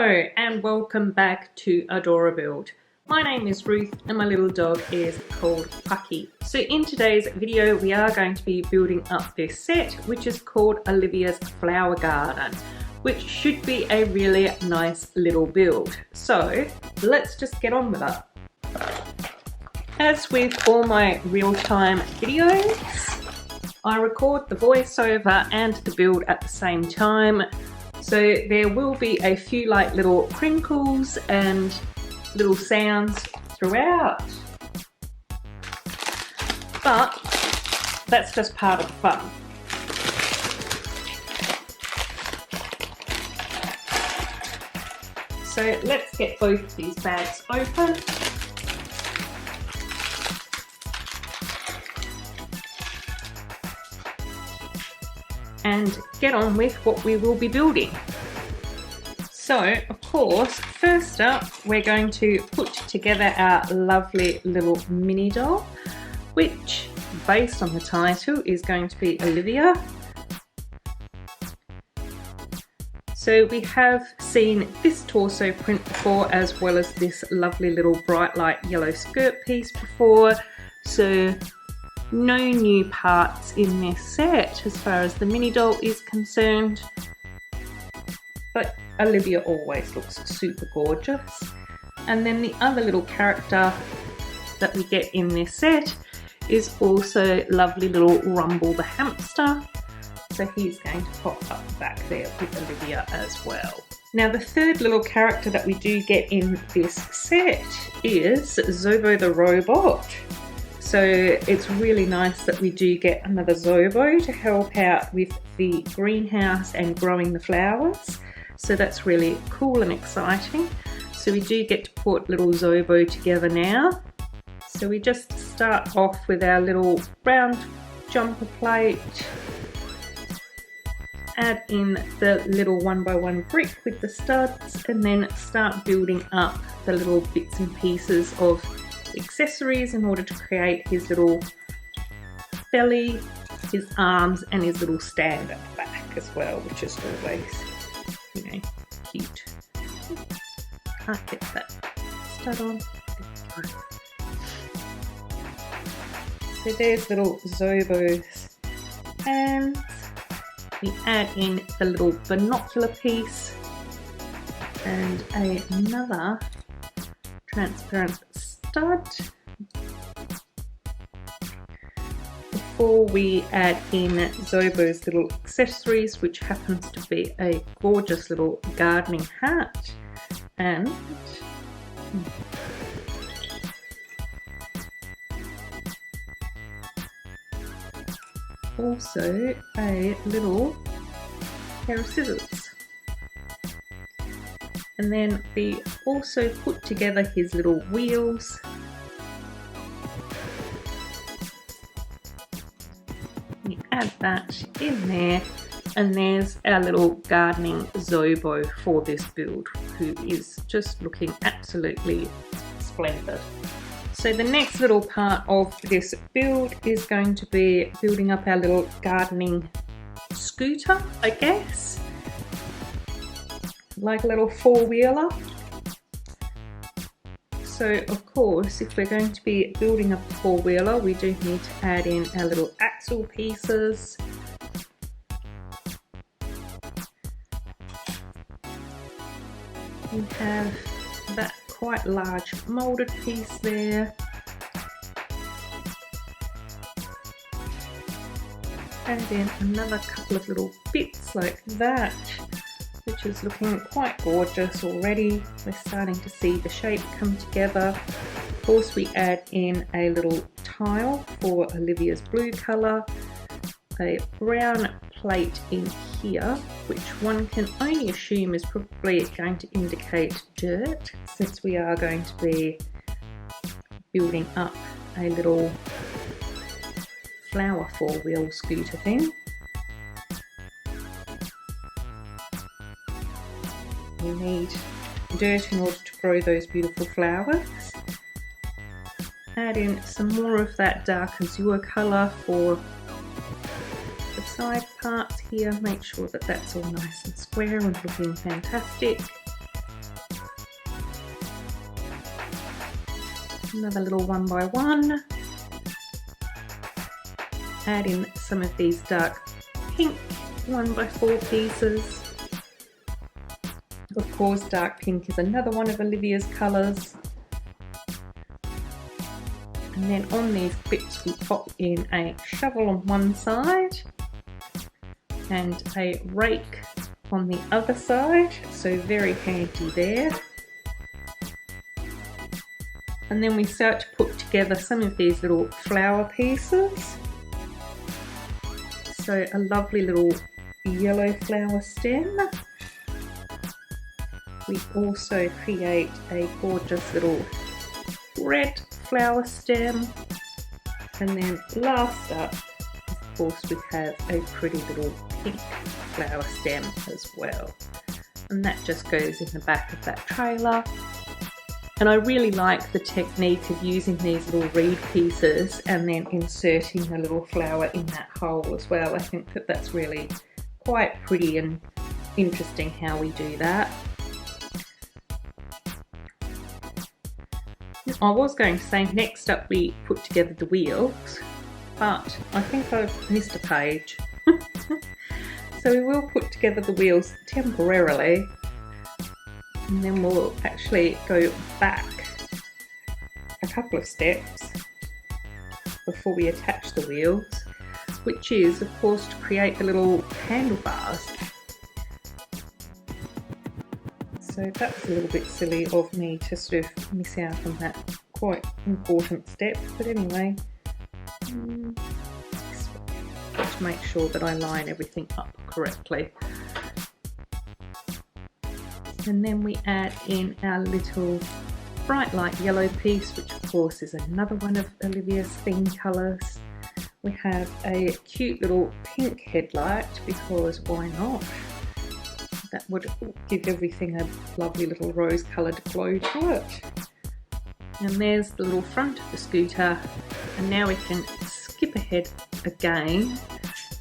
Hello and welcome back to Adorabuild. My name is Ruth and my little dog is called Pucky. So in today's video we are going to be building up this set which is called Olivia's Flower Garden, which should be a really nice little build. So let's just get on with it. As with all my real-time videos, I record the voiceover and the build at the same time. So there will be a few like little crinkles and little sounds throughout, but that's just part of the fun. So let's get both of these bags open. And get on with what we will be building. So, of course, first up, we're going to put together our lovely little mini doll, which, based on the title, is going to be Olivia. So we have seen this torso print before, as well as this lovely little bright light yellow skirt piece before. So no new parts in this set as far as the mini doll is concerned, but Olivia always looks super gorgeous. And then the other little character that we get in this set is also lovely little Rumble the hamster, so he's going to pop up back there with Olivia as well. Now the third little character that we do get in this set is Zobo the robot. So it's really nice that we do get another Zobo to help out with the greenhouse and growing the flowers. So that's really cool and exciting. So we do get to put little Zobo together now. So we just start off with our little round jumper plate. Add in the little 1x1 brick with the studs, and then start building up the little bits and pieces of accessories in order to create his little belly, his arms, and his little stand at the back as well, which is always, you know, cute. Can't get that stud on. So there's little Zobo's hands. We add in the little binocular piece and another transparent stud. Before we add in Zobo's little accessories, which happens to be a gorgeous little gardening hat and also a little pair of scissors. And then we also put together his little wheels. We add that in there, and there's our little gardening Zobo for this build, who is just looking absolutely splendid. So the next little part of this build is going to be building up our little gardening scooter, I guess. Like a little four-wheeler. So of course, if we're going to be building up a four-wheeler, we do need to add in our little axle pieces. We have that quite large moulded piece there. And then another couple of little bits like that, which is looking quite gorgeous already. We're starting to see the shape come together. Of course, we add in a little tile for Olivia's blue colour, a brown plate in here, which one can only assume is probably going to indicate dirt, since we are going to be building up a little flower four-wheel scooter thing. You need dirt in order to grow those beautiful flowers. Add in some more of that dark azure colour for the side parts here, make sure that that's all nice and square and looking fantastic. Another little 1 by 1. Add in some of these dark pink 1 by 4 pieces. Of course, dark pink is another one of Olivia's colours. And then on these clips we pop in a shovel on one side and a rake on the other side, so very handy there. And then we start to put together some of these little flower pieces. So a lovely little yellow flower stem. We also create a gorgeous little red flower stem, and then last up, of course, we have a pretty little pink flower stem as well, and that just goes in the back of that trailer. And I really like the technique of using these little reed pieces and then inserting a little flower in that hole as well. I think that that's really quite pretty and interesting how we do that. I was going to say next up we put together the wheels, but I think I've missed a page. So we will put together the wheels temporarily, and then we'll actually go back a couple of steps before we attach the wheels, which is of course to create the little handlebars. So that was a little bit silly of me to sort of miss out on that quite important step, but anyway, got to make sure that I line everything up correctly. And then we add in our little bright light yellow piece, which of course is another one of Olivia's theme colours. We have a cute little pink headlight, because why not? That would give everything a lovely little rose coloured glow to it. And there's the little front of the scooter, and now we can skip ahead again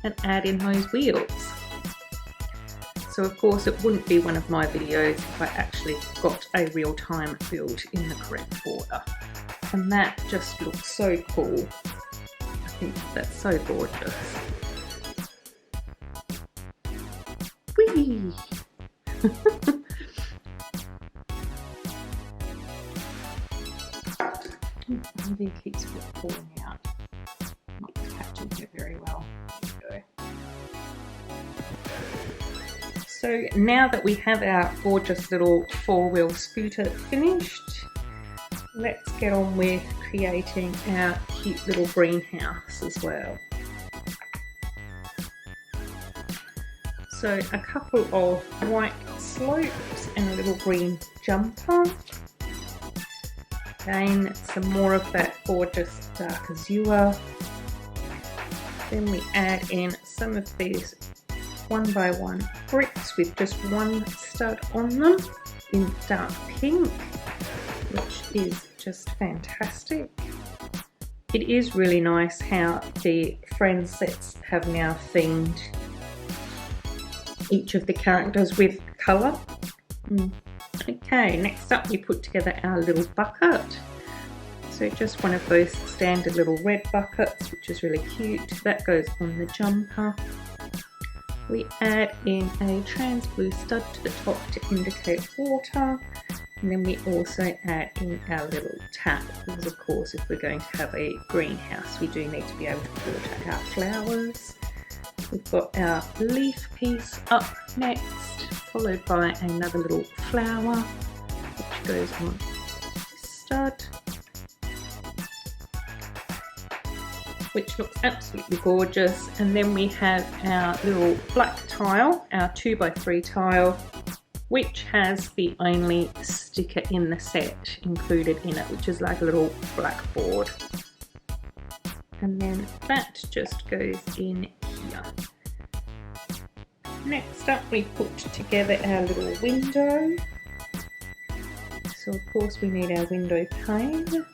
and add in those wheels. So of course it wouldn't be one of my videos if I actually got a real-time build in the correct order. And that just looks so cool. I think that's so gorgeous. Whee! Olivia keeps falling out. Not catching her very well. There we go. So now that we have our gorgeous little four-wheel scooter finished, let's get on with creating our cute little greenhouse as well. So a couple of white slopes and a little green jumper. Again, some more of that gorgeous dark azure. Then we add in some of these 1 by 1 bricks with just one stud on them in dark pink, which is just fantastic. It is really nice how the friend sets have now themed each of the characters with colour. Okay, next up we put together our little bucket. So just one of those standard little red buckets, which is really cute. That goes on the jumper. We add in a trans blue stud to the top to indicate water. And then we also add in our little tap, because of course if we're going to have a greenhouse we do need to be able to water our flowers. We've got our leaf piece up next, followed by another little flower which goes on this stud, which looks absolutely gorgeous. And then we have our little black tile, our 2 by 3 tile, which has the only sticker in the set included in it, which is like a little blackboard. And then that just goes in here. Next up we put together our little window. So of course we need our window pane.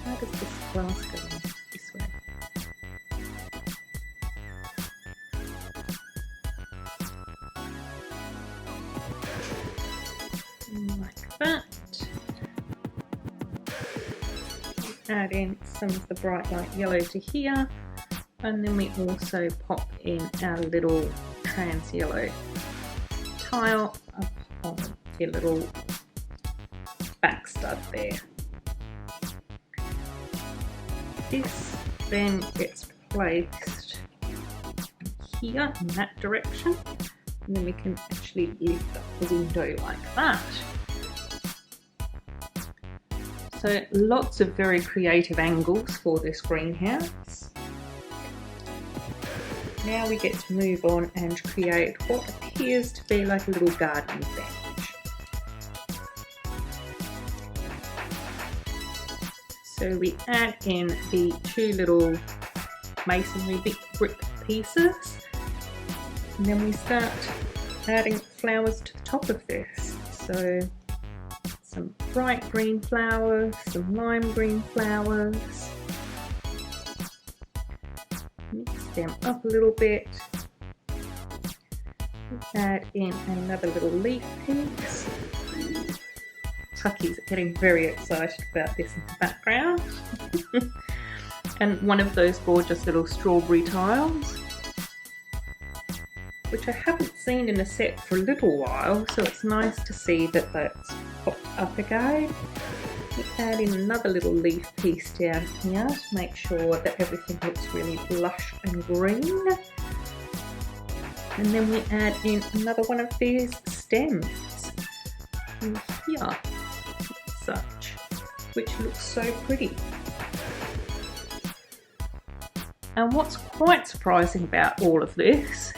How does this glass go in? This way. Like that. add in some of the bright light yellow to here, and then we also pop in our little trans yellow tile up on the little back stud there. This then gets placed here in that direction, and then we can actually lift up the window like that. So lots of very creative angles for this greenhouse. Now we get to move on and create what appears to be like a little garden bench. So we add in the two little masonry brick pieces, and then we start adding flowers to the top of this. So some bright green flowers, some lime green flowers. Mix them up a little bit. Add in another little leaf piece. Pucky's getting very excited about this in the background. And one of those gorgeous little strawberry tiles, which I haven't seen in a set for a little while, so it's nice to see that that's popped up again. We add in another little leaf piece down here to make sure that everything looks really lush and green. And then we add in another one of these stems in here, such, which looks so pretty. And what's quite surprising about all of this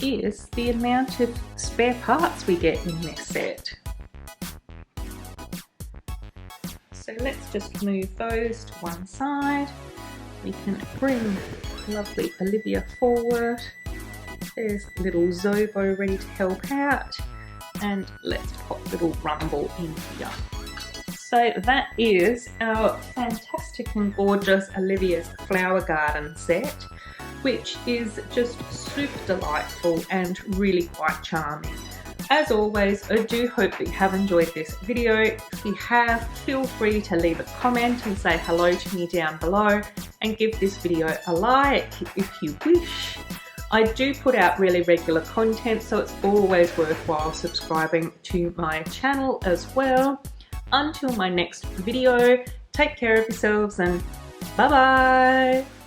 is the amount of spare parts we get in this set. So let's just move those to one side. We can bring lovely Olivia forward. There's little Zobo ready to help out, and let's pop little Rumble in here. So that is our fantastic and gorgeous Olivia's flower garden set, which is just super delightful and really quite charming. As always, I do hope that you have enjoyed this video. If you have, feel free to leave a comment and say hello to me down below, and give this video a like if you wish. I do put out really regular content, so it's always worthwhile subscribing to my channel as well. Until my next video, take care of yourselves and bye bye!